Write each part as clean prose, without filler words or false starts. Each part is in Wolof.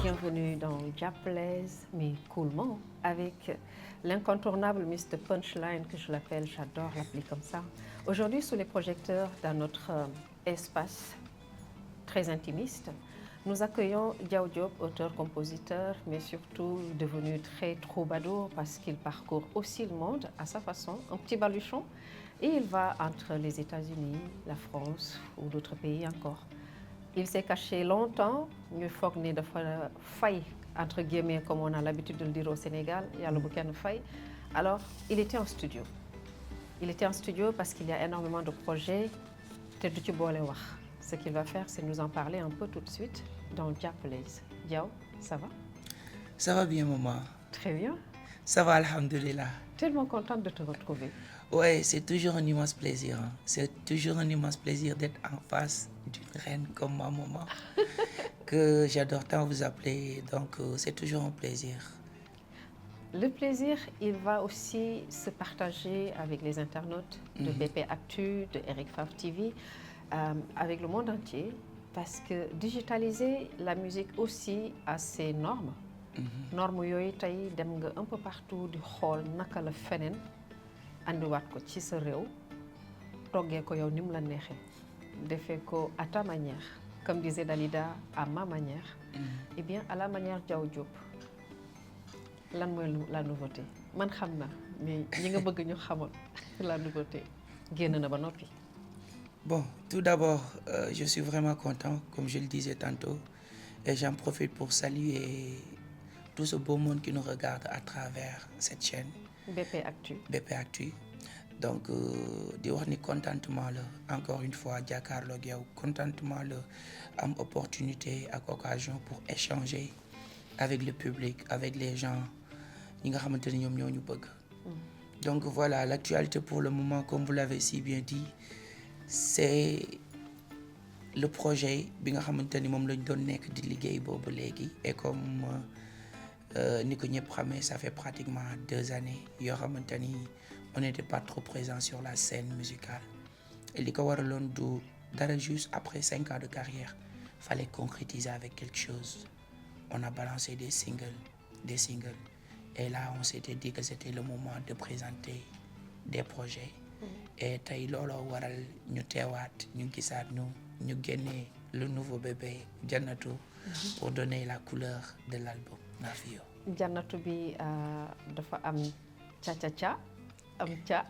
Bienvenue dans Diaplaise, mais coolement, avec l'incontournable Mr. Punchline, que je l'appelle, j'adore l'appeler comme ça. Aujourd'hui, sous les projecteurs, dans notre espace très intimiste, nous accueillons Diao Diop, auteur-compositeur, mais surtout devenu très troubadour parce qu'il parcourt aussi le monde à sa façon, un petit baluchon, et il va entre les États-Unis, la France ou d'autres pays encore. Il s'est caché longtemps, ñu foog ni dafa fay entre guillemets comme on a l'habitude de le dire au Sénégal, yàlla bu kenn fay. Alors, il était en studio. Il était en studio parce qu'il y a énormément de projets te du ci boole wax. Ce qu'il va faire, c'est nous en parler un peu tout de suite dans Diaplaise. Diao, ça va? Ça va bien, maman. Très bien. Ça va, alhamdoulilah. Tellement contente de te retrouver. Ouais, c'est toujours un immense plaisir. Hein. C'est toujours un immense plaisir d'être en face d'une reine comme ma maman, que j'adore tant vous appeler. Donc, c'est toujours un plaisir. Le plaisir, il va aussi se partager avec les internautes de BP Actu, de Eric Favre TV, avec le monde entier, parce que digitaliser la musique aussi a ses normes. Normes yooyu tey dem nga un peu partout di xool naka la feneen andiwaat ko ci sa réew toggee ko yow ni mu la neexee defee ko à ta manière comme disait Dalida à ma manière. Eh bien à la manière Diao Diop lan mooy la nouveauté man xam naa mais ñi nga bëgg ñu xamoon la nouveauté génn na ba noppi. Bon, tout d'abord, je suis vraiment content, comme je le disais tantôt, et j'en profite pour saluer tout ce beau monde qui nous regarde à travers cette chaîne. BP Actu. BP Actu. Donc, di wax ni contentement la encore une fois jàkkaarloog yow contentement la am opportunité ak occasion pour échanger avec le public, avec les gens ñi nga xamante ni ñoom ñoo ñu bëgg. Donc voilà, l'actualité pour le moment, comme vous l'avez si bien dit, c'est le projet bi nga xamante ni moom lañ doon nekk di liggéey boobu léegi et comme ni ko ñëpp xamee ça fait pratiquement 2 années yoo xamante ni on n'était pas trop présent sur la scène musicale et li ko waraloon du dara juste après 5 ans de carrière fallait concrétiser avec quelque chose. On a balancé des singles et là on s'était dit que c'était le moment de présenter des projets et tey looloo waral ñu teewaat ñu gisaat ñu génnee le nouveau bébé Jannatu pour donner la couleur de l'album Nafio. Jannatu bi dafa am cha-cha-cha, am cas,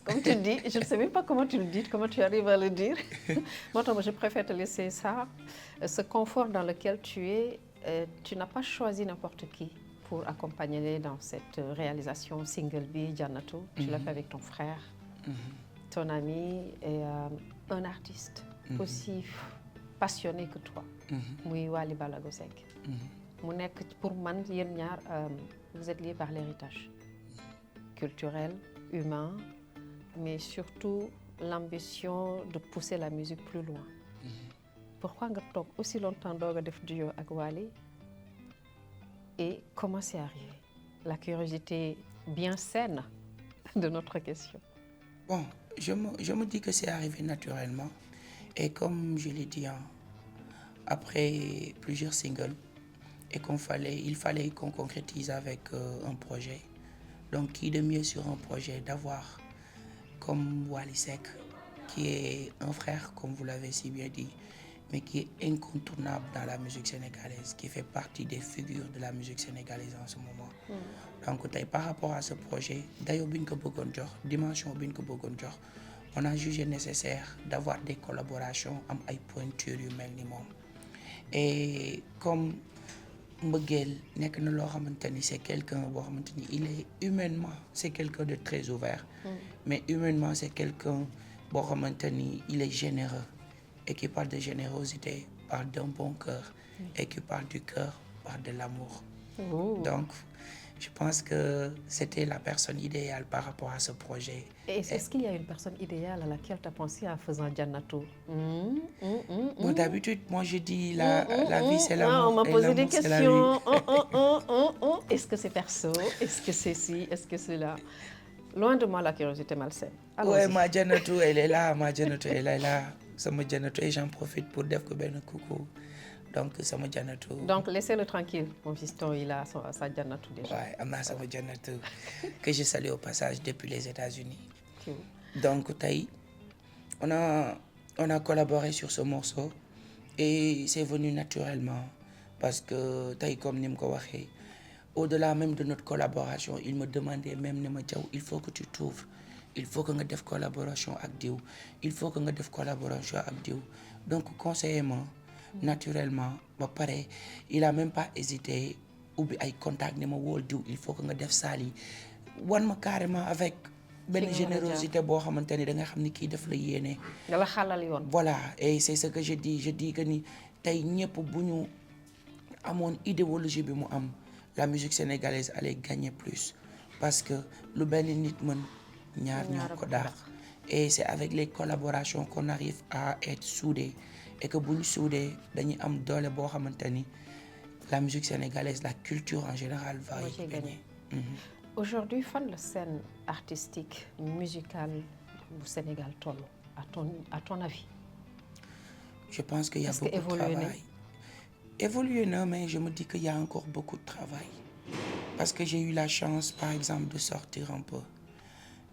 comme tu dis. Je ne sais même pas comment tu le dis, comment tu arrives à le dire. Moi, je préfère te laisser ça. Ce confort dans lequel tu es, tu n'as pas choisi n'importe qui pour accompagner dans cette réalisation single bi Jannatu. Tu l'as fait avec ton frère, ton ami et un artiste aussi passionné que toi. Muy Wally Ballago Seck. mu nekk pour man yéen ñaar vous êtes liés par l'héritage culturel, humain, mais surtout l'ambition de pousser la musique plus loin. Pourquoi nga toog aussi longtemps doog a def duo ak Wally et comment c'est arrivé? La curiosité bien saine de notre question. Bon, je me dis que c'est arrivé naturellement et comme je l'ai dit, après plusieurs singles, et il fallait qu'on concrétise avec un projet. Donc, qui de mieux sur un projet d'avoir comme Wally Seck, qui est un frère, comme vous l'avez si bien dit, mais qui est incontournable dans la musique sénégalaise, qui fait partie des figures de la musique sénégalaise en ce moment. Donc, par rapport à ce projet, d'ailleurs, dimension, on a jugé nécessaire d'avoir des collaborations avec pointures humaines. Et comme mbëggeel nekk na loo xamante ni c'est quelqu'un boo xamante ni il est humainement c'est quelqu'un de très ouvert mais humainement c'est quelqu'un boo xamante ni il est généreux et qui parle de générosité parle d'un bon cœur et qui parle du cœur parle de l'amour. Donc je pense que c'était la personne idéale par rapport à ce projet. Et est-ce qu'il y a une personne idéale à laquelle tu as pensé en faisant Jannatu? Bon, d'habitude, moi je dis la vie c'est l'amour. On m'a posé des questions. Est-ce que c'est perso? Est-ce que c'est ci? Est-ce que c'est là? Loin de moi la curiosité malsaine. Ouais, ma Jannatu, elle est là. Sama Jannatu, et j'en profite pour dire que ben coucou donc sama jannatu. Donc laissez-le tranquille, mon fiston, il a sa jannatu déjà. Ouais, am naa sama jannatu que je salue au passage depuis les États-Unis. Cool. Donc tey on a collaboré sur ce morceau et c'est venu naturellement parce que tey comme ni mu ko waxee au-delà même de notre collaboration il me demandait même ne ma Diaw il faut que tu t'ouvres, il faut que nga def collaboration ak diw, il faut que nga def collaboration ak diw. Donc conseillement naturellement ba pare il a même pas hésité ubbi ay contact ne ma wool diw il faut que nga def saal yi wan ma carrément avec benn générosité boo xamante ni da nga xam ni kii daf la yéene. nga la xalal yoon. Voilà et c'est ce que je dis que ni tey ñëpp bu ñu amoon idéologie bi mu am la musique sénégalaise allait gagner plus parce que lu benn nit mën ñaar ñoo ko daax et c'est avec les collaborations qu'on arrive à être soudés et que bu ñu soudés dañuy am doole boo xamante ni la musique sénégalaise la culture en général va y gagner. Aujourd'hui fan la scène artistique musicale bu Sénégal toll à ton avis. Je pense qu'il y a beaucoup de travail. Évolué na mais je me dis qu'il y a encore beaucoup de travail parce que j'ai eu la chance par exemple de sortir un peu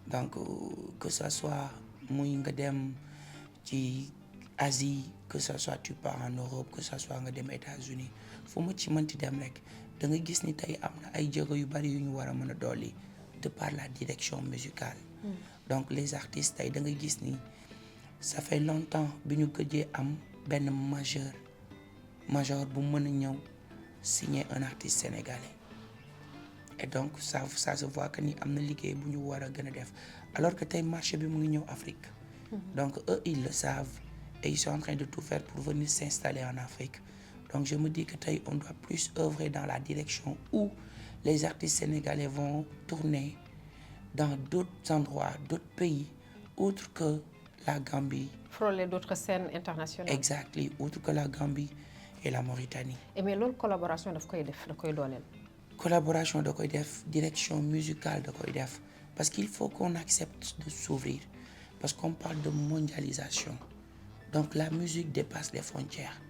donc que ça soit muy nga dem ci Asie que ça soit tu pars en Europe que ça soit nga dem États-Unis fu ma ci mënti dem rek da nga gis ni tey am na ay jéego yu bari yu ñu war a mën a dolli de par la direction musicale. Donc les artistes tey da nga gis ni ça fait longtemps bi ñu gëjee am benn major bu mën a ñëw signer un artiste sénégalais et donc ça se voit que ni am na liggéey bu ñu war a gën a def alors que tey marché bi mu ngi ñëw Afrique. Donc eux ils le savent et ils sont en train de tout faire pour venir s'installer en Afrique. Donc je me dis que tey on doit plus œuvrer dans la direction où les artistes sénégalais vont tourner dans d'autres endroits, d'autres pays autres que la Gambie. Frôler d'autres scènes internationales. Exactly, autres que la Gambie et la Mauritanie. Et mais loolu collaboration daf koy def da koy dooleel. Collaboration da koy def, direction musicale da koy def parce qu'il faut qu'on accepte de s'ouvrir parce qu'on parle de mondialisation. Donc la musique dépasse les frontières.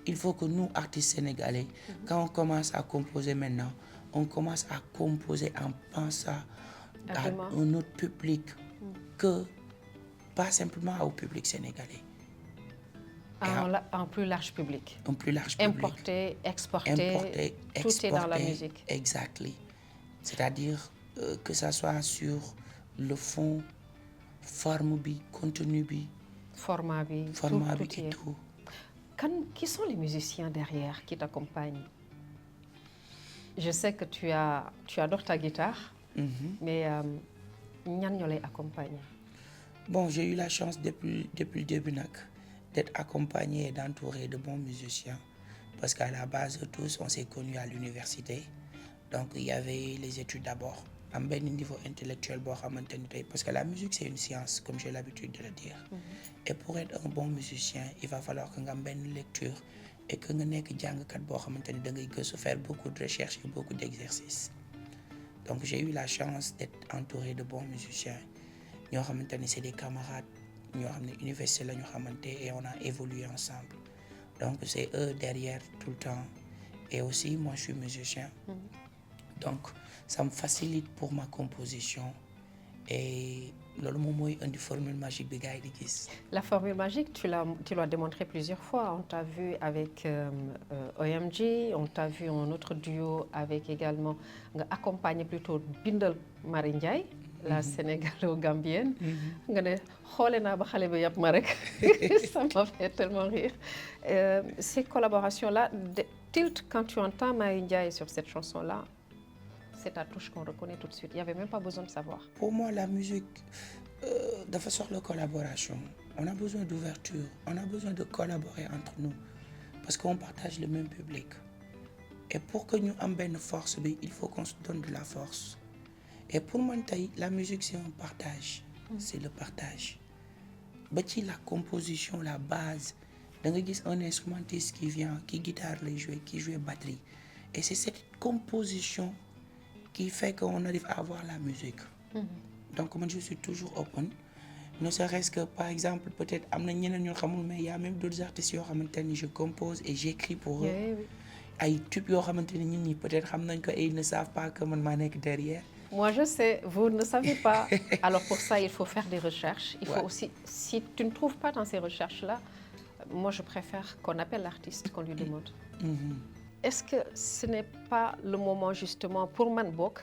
Il faut que nous, artistes sénégalais, quand on commence à composer maintenant, on commence à composer en pensant à un autre public que pas simplement au public sénégalais. Un plus large public. Un plus large public. Importer, exporter, tout est dans la musique. Exactly. C'est-à-dire que ça soit sur le fond, forme bi, contenu bi, format bi et tout. Qui sont les musiciens derrière qui t'accompagnent? Je sais que tu adores ta guitare, mais ñan ñoo lay accompagner? Bon, j'ai eu la chance depuis le début d'être accompagné et d'entouré de bons musiciens parce qu'à la base tous on s'est connus à l'université. Donc il y avait les études d'abord am benn niveau intellectuel boo xamante ni tey parce que la musique c'est une science comme j'ai l'habitude de le dire. Et pour être un bon musicien il va falloir que nga am benn lecture et que nga nekk jàngkat boo xamante ni da ngay gëstu faire beaucoup de recherches et beaucoup d'exercices. Donc j'ai eu la chance d'être entouré de bons musiciens ñoo xamante ni c'est des camarades ñoo xam ne université la ñu xamante et on a évolué ensemble. Donc c'est eux derrière tout le temps et aussi moi je suis musicien. Donc ça me facilite pour ma composition et loolu moom mooy indi formule magique bi gars yi di gis. La formule magique tu l'as démontré plusieurs fois. On t'a vu avec OMG, on t'a vu en autre duo avec également nga accompagner plutôt Bindal Marie Ndiaye, la sénégalo-gambienne. nga ne xoole naa ba xale bi yàpp ma rek ça m'a fait tellement rire. Ces collaborations-là tilt quand tu entends Marie Ndiaye sur cette chanson-là. C'est ta touche qu'on reconnaît tout de suite. Il n'y avait même pas besoin de savoir. Pour moi, la musique, dafa soxla collaboration. On a besoin d'ouverture. On a besoin de collaborer entre nous. Parce qu'on partage le même public. Et pour que nous ayons une force, il faut qu'on se donne de la force. Et pour moi, la musique, c'est un partage. C'est le partage. Ba ci la composition, la base. Da nga gis un instrumentiste qui vient, qui guitare les jouer, qui joue batterie. Et c'est cette composition qui fait qu'on arrive à avoir la musique. Donc moi je suis toujours open ne serait-ce que par exemple peut-être am na ñeneen ñoo xamul mais y a même d'autres artistes yoo xamante ni je compose et j'écris pour eux. Oui. ay tubes yoo xamante ni ñun ñi peut-être xam nañ ko et ils ne savent pas que man maa nekk derrière. Moi, je sais, vous ne savez pas. Alors pour ça, il faut faire des recherches. Il faut Ouais. aussi, si tu ne trouves pas dans ces recherches-là, moi, je préfère qu'on appelle l'artiste, qu'on lui demande. Est-ce que ce n'est pas le moment justement pour man bokk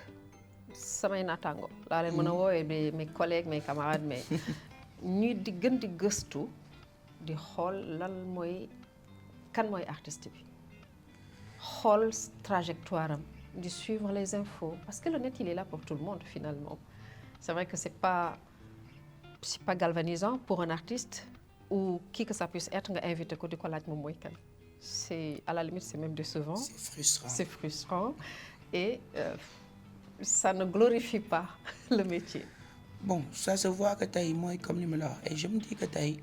samay naataango laa leen mën a woowee mes collègues mes camarades mais ñuy di gën di gëstu di xool lan mooy kan mooy artiste bi xool trajectoire am di suivre les infos parce que le net il est là pour tout le monde finalement. C'est vrai que c'est pas galvanisant pour un artiste ou qui que ça puisse être nga invité ko di ko laaj moom mooy kan. C'est à la limite c'est même décevant. C'est frustrant et ça ne glorifie pas le métier. Bon ça se voit que tey mooy comme ni ma la wax et je me dis que tey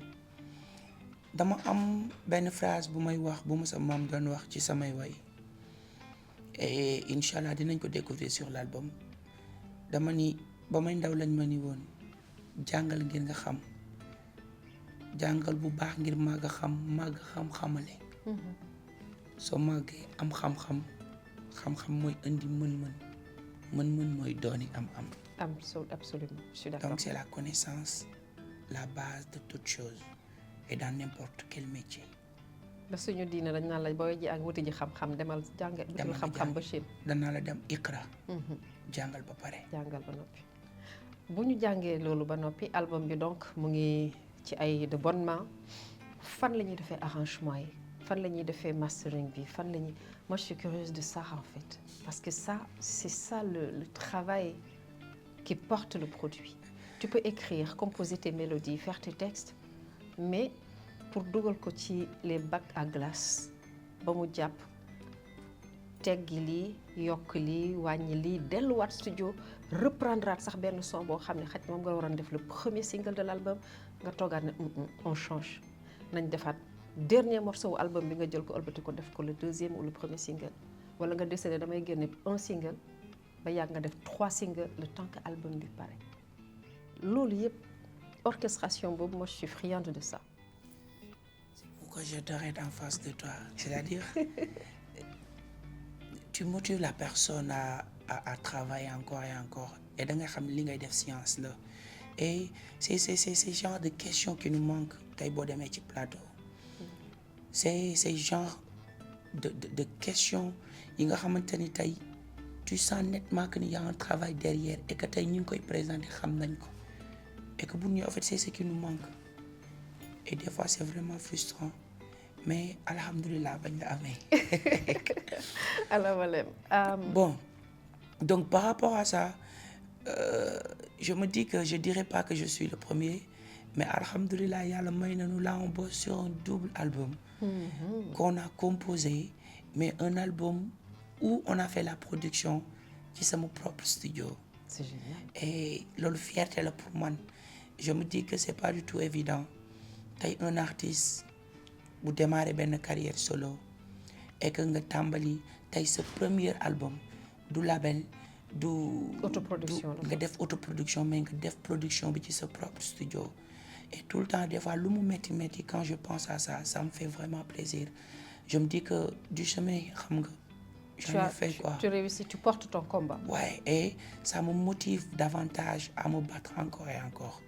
dama am benn phrase bu may wax bu ma sa maam doon wax ci samay way et incha allah dinañ ko découvrir sur l'album dama ni ba may ndaw lañ ma ni woon jàngal ngir nga xam jàngal bu baax ngir màgg xam xamale. soo màggee am xam-xam mooy indi mën-mën mooy dooni am. Absolument, je suis d'accord. Donc c'est la connaissance la base de toute chose et dans n'importe quel métier. ba suñu diine dañ naan la booy ji ak wuti ji xam-xam demal jàngal xam-xam ba Chine. danaa la dem Iqra. jàngal ba pare. jàngal ba noppi bu ñu jàngee loolu ba noppi album bi donc mu ngi ci ay de bonnes mains fan la ñuy defee arrangement yi. fan la ñuy defee mastering bi fan la ñuy moi je suis curieuse de ça en fait parce que ça c'est ça le travail qui porte le produit. Tu peux écrire, composer tes mélodies, faire tes textes mais pour dugal ko ci les bacs à glace ba mu jàpp teggi lii yokk lii wàññi lii delluwaat studio reprendre sax benn son boo xam ne xaj moom nga waroon def le premier single de l'album nga toogaat ne on change nañ defaat dernier morceau wu album bi nga jël ko ëlbati ko def ko le deuxième ou le premier single wala nga décidé damay génne un single ba yàgg nga def 3 singles le temps que album bi pare loolu yëpp orchestration boobu moi je suis friande de ça. C'est pourquoi je t'arrête en face de toi c'est-à-dire tu motives la personne à travailler encore et encore et da nga xam li ngay def science la et c'est ce genre de questions qui nous manquent tey boo demee ci plateau. C'est genre de questions yi nga xamante ni tey tu sens nettement que y a un travail derrière et que tey ñu ngi koy présenter xam nañ ko et que bu ñu en fait c'est ce qui nous manque et des fois c'est vraiment frustrant mais alhamdulilah bañ la amee. Bon donc par rapport à ça je me dis que je dirais pas que je suis le premier mais alhamdulilah yàlla may nañu là on bosse sur un double album. Qu'on a composé mais un album où on a fait la production ci sama propre studio. C'est génial. Et loolu fierté la pour man je me dis que c'est pas du tout évident tey un artiste bu démarrer benn carrière solo et que nga tàmbali tey sa premier album du label du autoproduction nga def autoproduction mais nga def production bi ci sa propre studio. Et tout le temps des fois lu mu métti quand je pense à ça ça me fait vraiment plaisir je me dis que du chemin xam nga j'en ai fait quoi. Tu réussis, tu portes ton combat. Ouais et ça me motive davantage à me battre encore et encore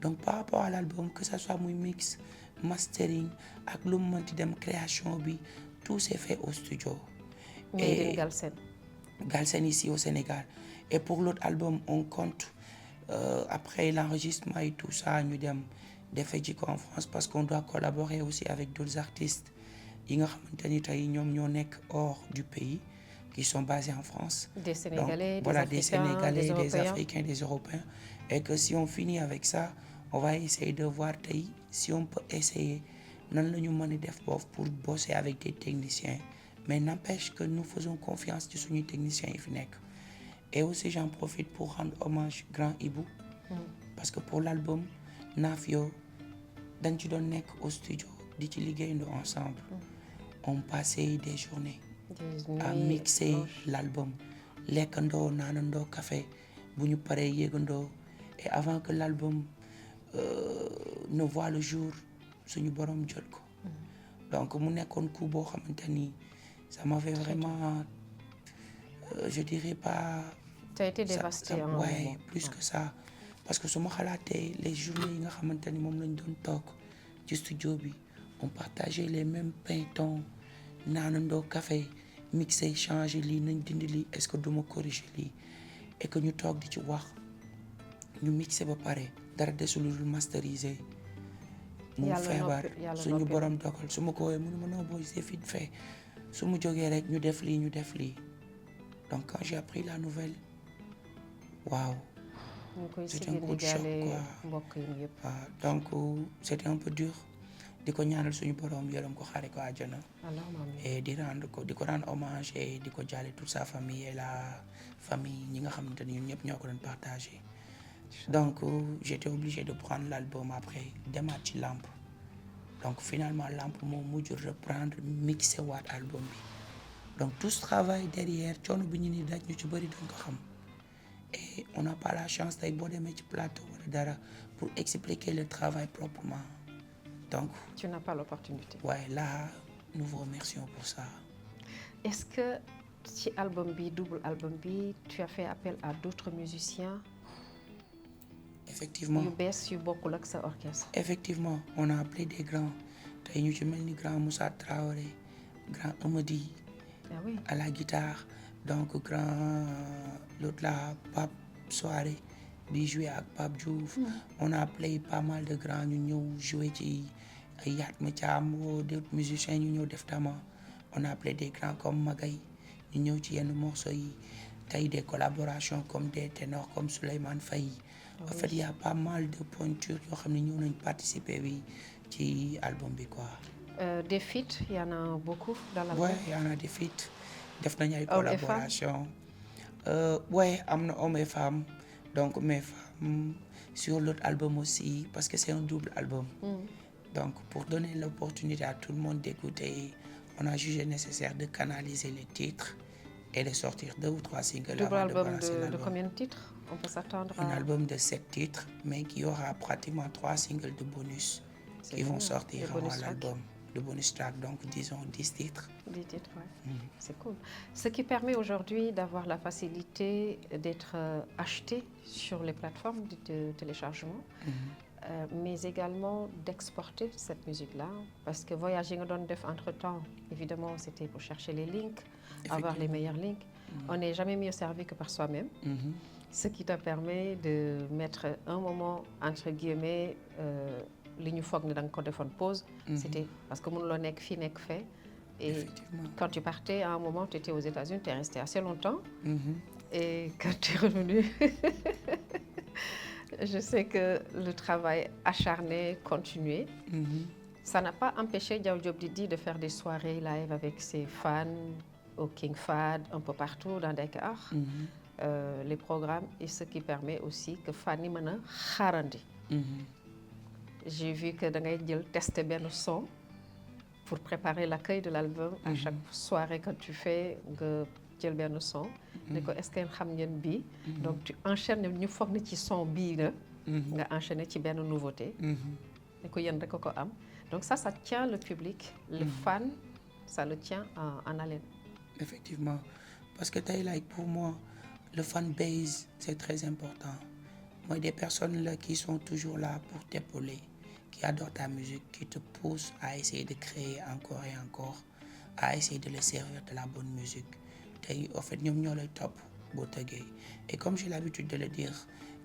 donc par rapport à l'album que ça soit muy mix mastering ak lu mu mënti dem création bi tout s'est fait au studio. Et Galsen ici au Sénégal et pour l'autre album on compte après l'enregistrement et tout ça ñu dem defee ji ko en France parce qu'on doit collaborer aussi avec d'autres artistes yi nga xamante ni tey ñoom ñoo nekk hors du pays qui sont basés en France. Des Sénégalais, donc, voilà, des Sénégalais, des Africains, des Européens et que si on finit avec ça on va essayer de voir tey si on peut essayer nan la ñu mën a def boofu pour bosser avec des techniciens mais n'empêche que nous faisons confiance ci suñuy techniciens yi fi nekk. Et aussi j'en profite pour rendre hommage grand Ibou parce que pour l'album Nafio dañ ci doon nekk au studio di ci liggéeyandoo ensemble on passait des journées à mixer l'album lekkandoo naanandoo café bu ñu paree yéegandoo et avant que l'album ne voit le jour suñu borom jël ko donc mu nekkoon coup boo xamante ni ça m'avait vraiment je dirais pas. Tu as été dévasté en un ouais, moment. plus que ça parce que su ma xalaatee les journées yi nga xamante ni moom lañ doon toog ci studio bi on partageait les mêmes pain-thon naanandoo café mixé changé lii nañ dindi lii est-ce que duma corriger lii et que ñu toog di ci wax ñu mixé ba pare dara desul lu masteriser mu feebar suñu borom dogal su ma ko woowee mënu ma non booy c'est vite fait su mu jógee rek ñu def lii donc quand j'ai appris la nouvelle waaw c'était un coup de choc quoi donc c'était un peu dur di ko ñaanal suñu borom yërëm ko xaare ko àjjana et di ko rendre hommage et di ko jaale toute sa famille et la famille ñi nga xamante ni ñun ñëpp ñoo ko doon partagé donc j'étais obligé de prendre l'album après demaat ci Lamp donc finalement Lamp moo mujj reprendre mixé waat album bi donc tout ce travail derrière coono bi ñu ni daj ñu ci bëri dañ ko xam et on n'a pas la chance tey boo demee ci plateau wala dara pour expliquer le travail proprement donc tu n'as pas l'opportunité. Ouais, là nous vous remercions pour ça. Est-ce que ci album bi double album bi tu as fait appel à d'autres musiciens? Effectivement yu bees yu bokkul ak sa orchestre. Effectivement on a appelé des grands tey ñu ci mel ni grand Moussa Traoré grand Amady. Ah oui. À la guitare donc grand l'autre là Pape Soirée bi joué ak Pape Diouf. On a appelé pas mal de grands ñu ñëw jouer ci ay Yatma Thiam woo d'autres musiciens ñu ñëw def tama. On a appelé des grands comme Magay ñu ñëw ci yenn morceaux yi tey des collaborations comme des ténors comme Souleymane Faye. En fait il y a pas mal de pointures yoo xam ne ñëw nañ participer bi ci album bi quoi. Des feats, il y en a beaucoup dans l'album. Ouais, il y en a des feats. Def nañ ay collaboration. Ouais, am na hommes et femmes. Donc mes femmes sur l'autre album aussi parce que c'est un double album. Donc pour donner l'opportunité à tout le monde d'écouter, on a jugé nécessaire de canaliser les titres et de sortir 2 ou 3 singles double avant de album balancer l'album. De combien de titres? On peut s'attendre à un album de 7 titres, mais qui aura pratiquement 3 singles de bonus qui vont sortir avant l'album. De bonus track, donc disons 10 titres. 10 titres, ouais. C'est cool. Ce qui permet aujourd'hui d'avoir la facilité d'être acheté sur les plateformes de téléchargement, mais également d'exporter cette musique-là. Parce que voyager entre-temps, évidemment, c'était pour chercher les links, avoir les meilleurs links. On n'est jamais mieux servi que par soi-même. Ce qui te permet de mettre un moment, entre guillemets, li ñu foog ne da nga ko defoon pause. C'était parce que mënuloo nekk fii nekk fee. Et quand tu partais à un moment, tu étais aux États-Unis, tu es resté assez longtemps. Et quand tu es revenu, je sais que le travail acharné continuait. Ça n'a pas empêché Diaw Diop Didi de faire des soirées live avec ses fans au King Fahd, un peu partout dans Dakar. Les programmes et ce qui permet aussi que fans yi mën a xaarandi. J'ai vu que da ngay jël tester benn son pour préparer l'accueil de l'album. À chaque soirée que tu fais nga jël benn son. ne ko est-ce que xam ngeen bii. Donc tu enchaînes ñu foog ne ci son bii la. nga enchaîner ci benn nouveauté. ne ko yéen rek a ko am. Donc ça tient le public. Le fan ça le tient en haleine. Effectivement parce que tey like pour moi le fan base c'est très important. Moi des personnes là qui sont toujours là pour t'épauler, qui adorent ta musique, qui te poussent à essayer de créer encore et encore, à essayer de les servir de la bonne musique. Tey en fait ñoom ñoo lay topp boo tëggee. Et comme j'ai l'habitude de le dire,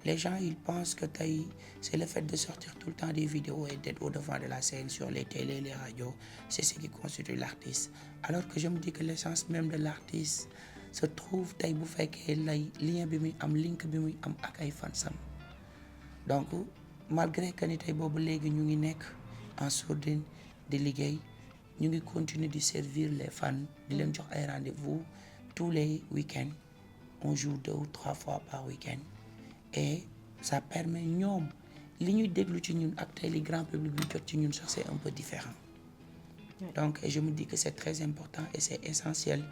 les gens ils pensent que tey c'est le fait de sortir tout le temps des vidéos et d'être au devant de la scène sur les télés, les radios, c'est ce qui constitue l'artiste. Alors que je me dis que l'essence même de l'artiste se trouve tey bu fekkee lay lien bi muy am link bi muy am ak ay fansam. Donc malgré que ni tey boobu léegi ñu ngi nekk en sourdine di liggéey ñu ngi continuer di servir les fans di leen jox ay rendez-vous tous les week-ends. On joue 2 ou 3 fois par week-end et ça permet ñoom li ñuy déglu ci ñun ak tey li grand public bi jot ci ñun sax c'est un peu différent. Donc et je me dis que c'est très important et c'est essentiel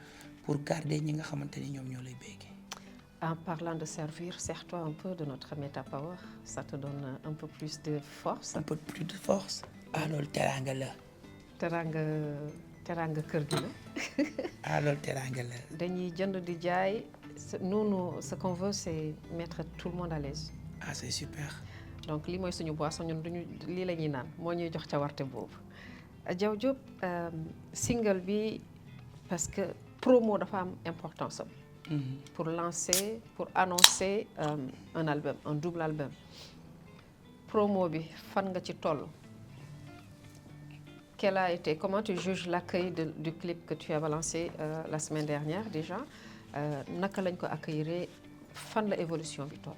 pour garder ñi nga xamante ni ñoom ñoo lay béggee. En parlant de servir, sers-toi un peu de notre Meta Power. Ça te donne un peu plus de force. Un peu plus de force. Ah loolu teraanga la. Teranga kër gi la. Ah loolu teraanga la. dañuy jënd di jaay nous ce qu'on veut c'est mettre tout le monde à l'aise. Ah c'est super. Donc lii mooy suñu boisson ñun duñu lii la ñuy naan moo ñuy jox cawarte boobu. Diaw Diop single bi parce que promo dafa am importance am. Pour lancer, pour annoncer un album, un double album. Promo bi fan nga ci toll. Quel a été, comment tu juges l'accueil du clip que tu as balancé la semaine dernière déjà? Naka lañ ko accueillir, fan la évolution bi toll?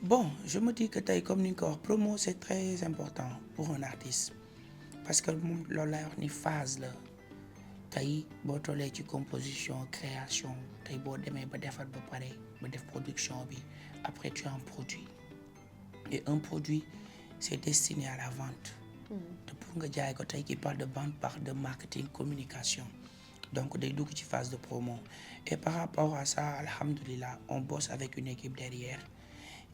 Bon, je me dis que tey comme ni nga ko wax promo c'est très important pour un artiste parce que moom loolu lay wax ni phase la tey boo tollee ci composition création tey boo demee ba defar ba pare ba def production bi après tu as un produit et un produit c'est destiné à la vente. te pour nga jaay ko tey qui parle de vente parle de marketing communication donc day dugg ci phase de promo et par rapport à ça alhamdoulilah on bosse avec une équipe derrière.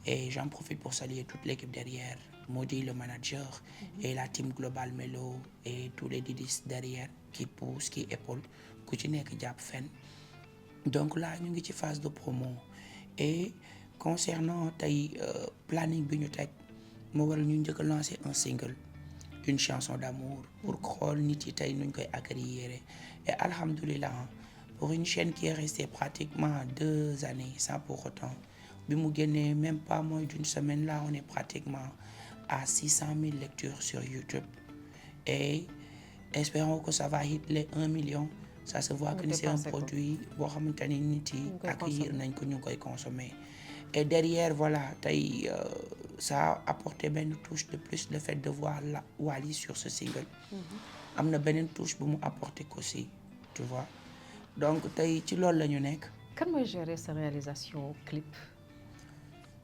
Et j'en profite pour saluer toute l'équipe derrière, Modi le manager et la team Global Melo et tous les DJs derrière qui poussent, qui épaulent, ku ci nekk jàpp fenn. Donc là ñu ngi ci phase de promo et concernant tey planning bi ñu teg moo waral ñu njëkk a lancer un single, une chanson d'amour pour xool nit yi tey nuñ koy accueillir et alhamdoulilah pour une chaîne qui est restée pratiquement 2 années sans pour autant. bi mu génnee même pas moins d'une semaine là on est pratiquement à 600 000 lectures sur YouTube et espérons que ça va hit les 1 million. Ça se voit que c'est un produit boo xamante ni nit yi accueillir nañ ko ñu koy consommer et derrière voilà tey ça a apporté benn touche de plus le fait de voir la Wally sur ce single. am na beneen touche bu mu apporté ko aussi tu vois donc tey ci loolu la ñu nekk. Kan mooy gérer sa réalisation clip?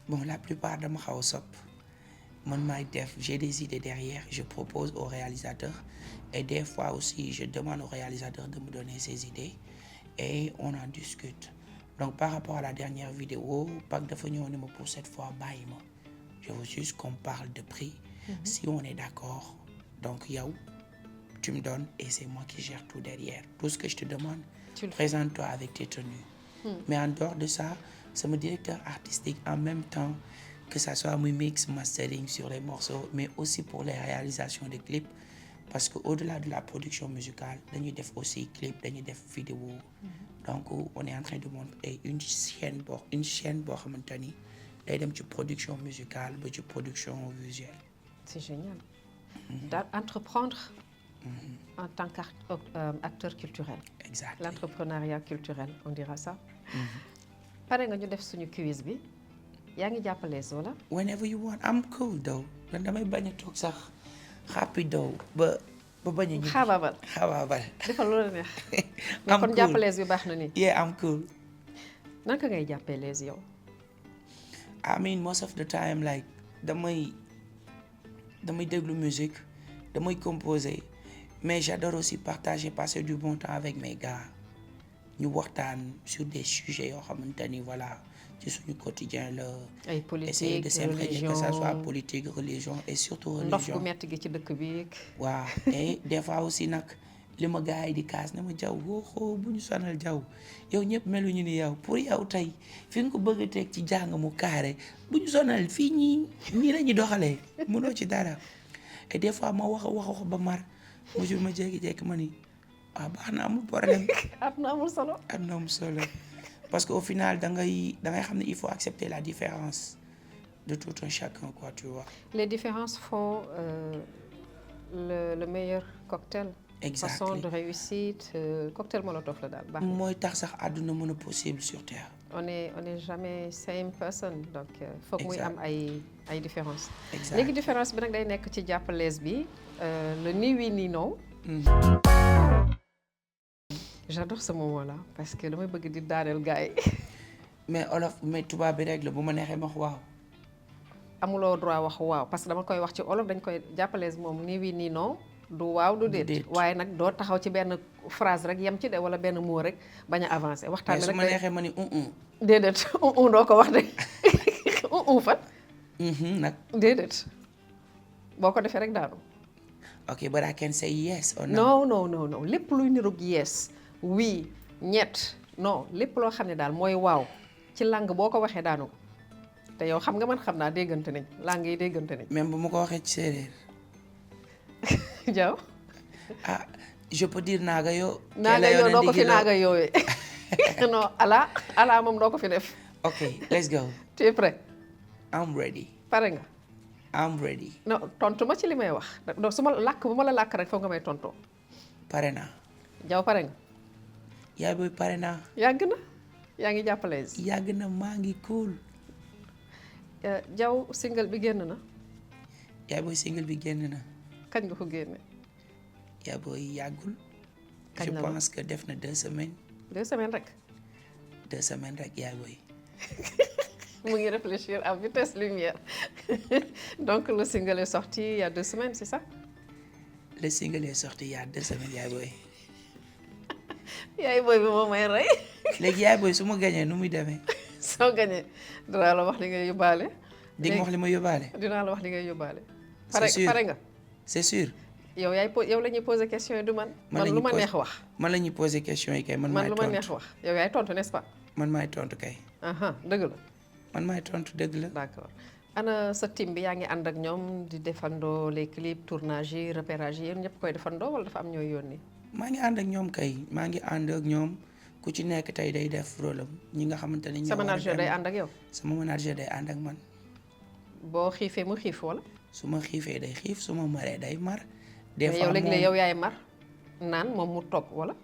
Bon, la plupart dama xaw a sopp man maay def j'ai des idées derrière je propose au réalisateur et des fois aussi je demande au réalisateur de me donner ses idées et on en discute donc par rapport à la dernière vidéo Pac dafa ñëw ne ma pour cette fois bàyyi ma je veux juste qu'on parle de prix. Si on est d'accord donc yow tu me donnes et c'est moi qui gère tout derrière tout ce que je te demande présente-toi avec tes tenues. Mais en dehors de ça c'est mon directeur artistique en même temps que ça soit muy mix mastering sur les morceaux mais aussi pour les réalisations des clips parce que au-delà de la production musicale dañuy def aussi clip dañuy def vidéo donc on est en train de monter une chaîne boo xamante ni day dem ci production musicale ba ci production visuelle. C'est génial. D'entreprendre en tant qu'acteur culturel. Exact. L'entrepreneuriat culturel on dira ça. Pare nga ñu def suñu quiz bi yaa ngi jàppale wala. Whenever you want I'm cool though man damay bañ a toog sax rapido ba bañ a. xaabaabal defal lu la neex. mais kon jàppalees bi baax na ni. yeah I'm cool. naka ngay jàppalees yow. I mean most of the time like damay déglu musique damay composer mais j'adore aussi partager passer du bon temps avec mes gars. ñu waxtaan sur des sujets yoo xamante ni voilà ci suñu quotidien la. ay politique essayer de s'imprégner que ça soit politique religion et surtout religion. ndox bu metti gi ci dëkk bi. waaw et des fois aussi nag li ma gars yi di kaas ne ma jaw woo bu ñu sonal jaw yow ñëpp meluñu ni yow pour yow tey fi nga ko bëgg a teg ci jàng mu carré bu ñu sonal fii nii la ñuy doxalee mënoo ci dara et des fois ma wax ba mar mujj ma jékki-jékki ma ni. ah baax na amul problème. àdduna amul solo. àdduna amul solo parce que au final da ngay xam ne il faut accepter la différence de tout un chacun quoi tu vois. Les différences font le meilleur cocktail. Exactement. Façon de réussite cocktail molotov la daal baax na. mooy tax sax àdduna mën a possible sur terre. on est jamais same person donc foog muy am ay différence. exact léegi différence bi nag day nekk ci jàppalees bi le ni oui ni non. J'adore ce moment-là parce que damay bëgg di daaneel gars yi. mais tubaab bi rek la bu ma neexee ma wax waaw. amuloo droit wax waaw parce que dama koy wax ci olof dañ koy jàppalees moom ni oui ni non du waaw du déet déet. waaye nag doo taxaw ci benn phrase rek yem ci de wala benn mot rek bañ a avancer waxtaan mais bi su rek ma day neexee ma ni déedéet doo ko wax de fan nag. déedéet boo ko defee rek daanu Okay, but I can say yes or no. non lépp luy niroog yes oui ñett non lépp loo xam ne daal mooy waaw ci langue boo ko waxee daanu ko te yow xam nga man xam naa déggante nañ langue yi déggante nañ Même bu ma ko waxee ci séeréer. Diaw Ah, je peux dire naaga yo. naaga yoo doo ko fi naaga yooyee non ala moom doo ko fi def Okay, let's go. tu es prêt I'm ready. pare nga I'm ready. non tontu ma ci li may wax donc su ma làkk bu ma la làkk rek foog nga may tontoo Pare naa. Diaw pare nga Yaay booy pare naa. yàgg na yaa ngi jàppale Yàgg na maa ngi cool. Diaw single bi génn na Yaay booy single bi génn na. kañ nga ko génne Yaay booy yàggul. Kañ Je la pense que def na 2 semaines. 2 semaines rek 2 semaines rek yaay booy. mu ngi réfléchir à vitesse lumière donc le single est sorti il y a 2 semaines c'est ça Le single est sorti il y a 2 semaines yaay booy. yaay booy bi moo may rey Léegi yaay booy su ma gañee nu muy demee. soo gañee dinaa la wax li ngay yóbbaale Di nga wax li ma yóbbaale. dinaa la wax li ngay yóbbaale C'est sûr. pare nga C'est sûr. yow yow la ñuy poser question yi du man Man la lu ñuy ma poser- neex wax Man la ñuy poser question yi kay man man maay lu ma neex tontu. wax yow yaay tontu n'est-ce pas Man maay tontu kay. aha dëgg la Man maay tontu dëgg la. d'accord ana sa team bi yaa ngi ànd ak ñoom di defandoo les clips tournage yi repérage yi yéen ñëpp koy defandoo wala dafa am ñooy yónni Maa ngi ànd ak ñoom kay maa ngi ànd ak ñoom ku ci nekk tey day def rôle am ñi nga xamante ni. sa manager day ànd ak yow Sama manager day ànd ak man. boo xiifee mu xiif wala Su ma xiifee day xiif su ma maree day mar. Des mais fois yow léegi-léeg moom yow yaay mar naan moom mu toog wala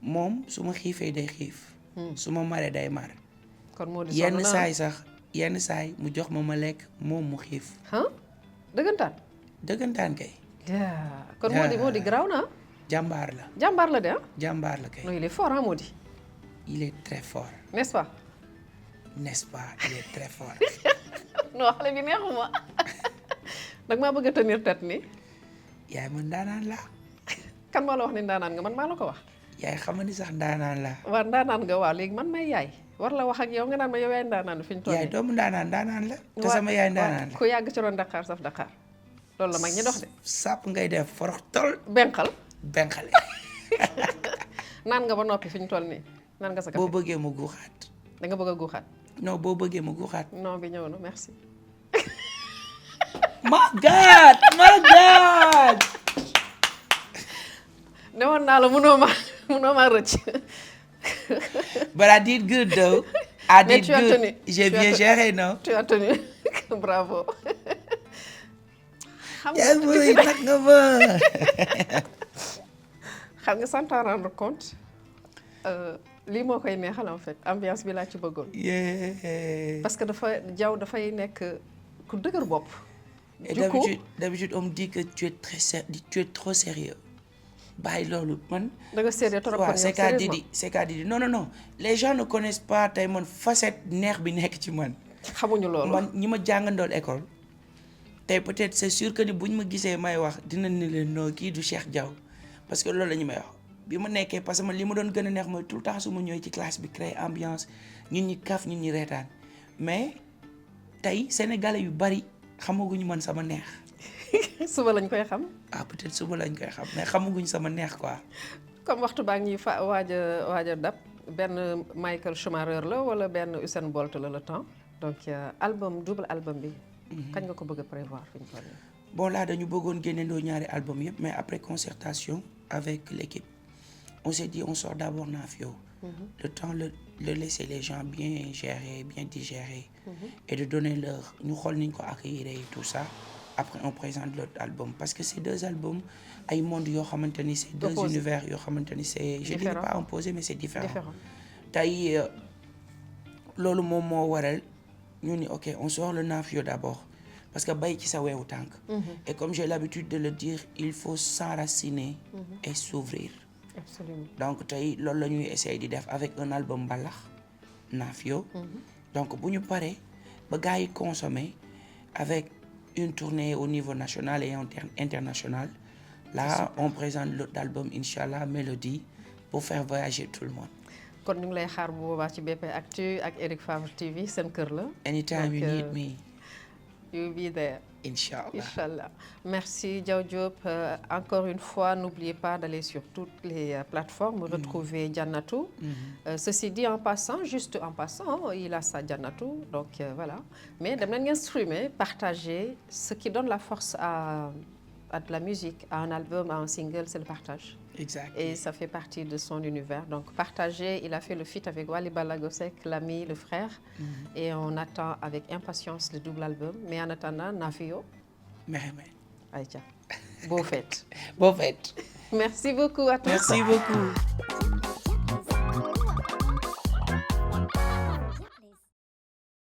moom su ma xiifee day xiif. Su ma maree day mar. kon moo di Yenn sonn na saay sax yenn saay mu jox ma lekk moom mu xiif. ah dëggantaan Dëggantaan kay. kon moo di garaaw na Jàmbaar la. jàmbaar la de ah Jàmbaar la kay. non il est fort ah moo di Il est très fort. n'est-ce pas N'est-ce pas? Il est très fort. non xale bi neexuma dag maa bëgg a tenir tête ni Yaay man ndaanaan la. kan moo la wax ni ndaanaan nga man maa la ko wax Yaay xam ni sax ndaanaan la. waaw ndaanaan nga waaw léegi man may yaay war la wax ak yow nga naan ma yow yaay ndaanaan fi ñu toll Yaay nii. doomu ndaanaan la. Te sama yaay ndaanaan la. ku yàgg ci roon Dakar saf Dakar loolu la mag ñi dox de Sàpp ngay def forox tol. benqal Benxale. naan nga ba noppi fi ñu toll nii naan nga sa Boo café bëggee mu guuxaat. da nga bëgg a guuxaat Non boo bëggee mu guuxaat. non bi ñëw na merci My God! My God! ne woon naa la mënoo ma rëcc But I did good though. I Mais did tu as good. tenu. J'ai Tu as bien tenu. géré, non? tu as tenu bravo xam nga Yaay booy nag nga ba. xam nga sans t'en rendre compte lii moo koy neexal en fait ambiance bi laa ci bëggoon Yeah. parce que dafay nekk ku dëgër bopp Et du coup d'habitude, on me dit que tu es trop sérieux. Bàyyi loolu man. da nga sérieux trop waaw kon yow sérieusement c'est qu'à Didi non. Les gens ne connaissent pas tey man facette neex bi nekk ci man. xamuñu loolu Man ñi ma jàngandool école. Tey peut-être c'est sûr que ni buñ ma gisee may wax dina ne leen non kii du Cheikh Diaw parce que loolu la ñu may wax. Bi ma nekkee parce que man li ma doon gën a neex mooy tout le temps su ma ñëwee ci classe bi créer ambiance ñun ñi kaf ñun ñi reetaan mais tey sénégalais yu bari xamaguñu man sama neex. suba lañ koy xam Ah peut-être suba lañ koy xam mais xamaguñ sama neex quoi. comme waxtu baa ngi ñuy waaj a dab benn Michael Schumacher la wala benn Usain Bolt la le temps donc double album bi kañ nga ko bëgg a prévoir fi ñu toll nii Bon là dañu bëggoon génnendoo ñaari album yëpp mais après concertation avec l'équipe on s'est dit on sort d'abord Nafio. Le temps de laisser les gens bien gérer bien digérer. Et de donner leur ñu xool niñ ko accueillir et tout ça. Après on présente l'autre album parce que ces deux albums ay monde yoo xamante ni c'est deux Opposé. univers yoo xamante ni c'est je dirais pas opposé mais c'est différent. Tey loolu moom moo waral ñu ni ok on sort le Nafio d'abord parce que bay ci sa weewu tànk. Et comme j'ai l'habitude de le dire il faut s'enraciner et s'ouvrir. absolument Donc tey loolu la ñuy essayer di def avec un album mbalax Nafio. Donc bu ñu paree ba gars yi consommer avec une tournée au niveau national et international Là, on présente l'autre album, Inch'Allah, Mélodie, pour faire voyager tout le monde. kon ñu ngi lay xaar bu boobaa ci BP Actu ak Eric Favre TV seen kër la. Anytime you need me. You'll be there. Inch'Allah. Inch'Allah. Merci Diaw Diop. Encore une fois, n'oubliez pas d'aller sur toutes les plateformes, retrouver Jannatou. Ceci dit, en passant, juste en passant, il a sa Jannatou, donc voilà. Mais dem leen ngeen streamer, partager. Ce qui donne la force à de la musique, à un album, à un single, c'est le partage. Exact. Et ça fait partie de son univers. Donc partager, il a fait le feat avec Wally Ballago Seck, l'ami, le frère. Et on attend avec impatience le double album. Mais en attendant, Nafio. Mehmet. Aïcha. Beau fête. Bon fête. Merci beaucoup à tous. Merci beaucoup.